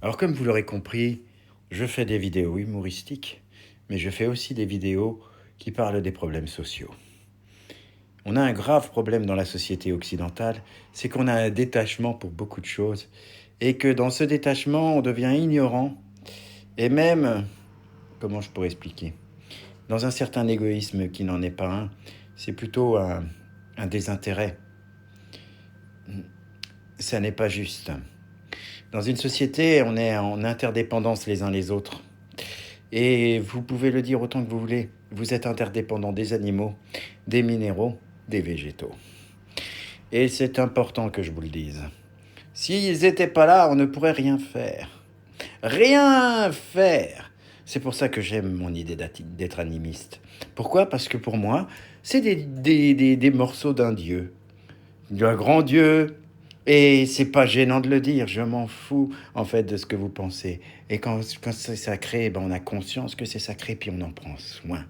Alors comme vous l'aurez compris, je fais des vidéos humoristiques, mais je fais aussi des vidéos qui parlent des problèmes sociaux. On a un grave problème dans la société occidentale, c'est qu'on a un détachement pour beaucoup de choses, et que dans ce détachement, on devient ignorant, et même, comment je pourrais expliquer, dans un certain égoïsme qui n'en est pas un, c'est plutôt un désintérêt. Ça n'est pas juste. Dans une société, on est en interdépendance les uns les autres. Et vous pouvez le dire autant que vous voulez, vous êtes interdépendants des animaux, des minéraux, des végétaux. Et c'est important que je vous le dise. S'ils n'étaient pas là, on ne pourrait rien faire. Rien faire. C'est pour ça que j'aime mon idée d'être animiste. Pourquoi? Parce que pour moi, c'est des morceaux d'un dieu. D'un grand dieu. Et c'est pas gênant de le dire, je m'en fous en fait de ce que vous pensez. Et quand c'est sacré, ben on a conscience que c'est sacré, puis on en prend soin.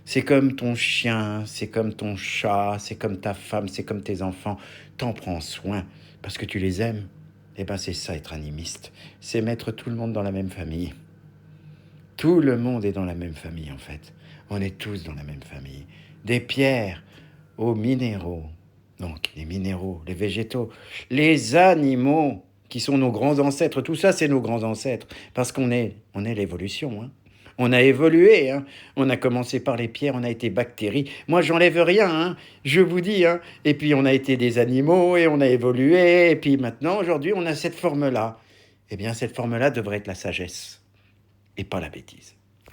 C'est comme ton chien, c'est comme ton chat, c'est comme ta femme, c'est comme tes enfants. T'en prends soin parce que tu les aimes. Et ben c'est ça être animiste. C'est mettre tout le monde dans la même famille. Tout le monde est dans la même famille en fait. On est tous dans la même famille. Des pierres aux minéraux. Donc les minéraux, les végétaux, les animaux qui sont nos grands ancêtres. Tout ça c'est nos grands ancêtres parce qu'on est l'évolution. Hein. On a évolué, hein. On a commencé par les pierres, on a été bactéries. Moi, j'enlève rien, hein. Je vous dis. Hein. Et puis, on a été des animaux et on a évolué. Et puis maintenant, aujourd'hui, on a cette forme-là. Eh bien, cette forme-là devrait être la sagesse et pas la bêtise.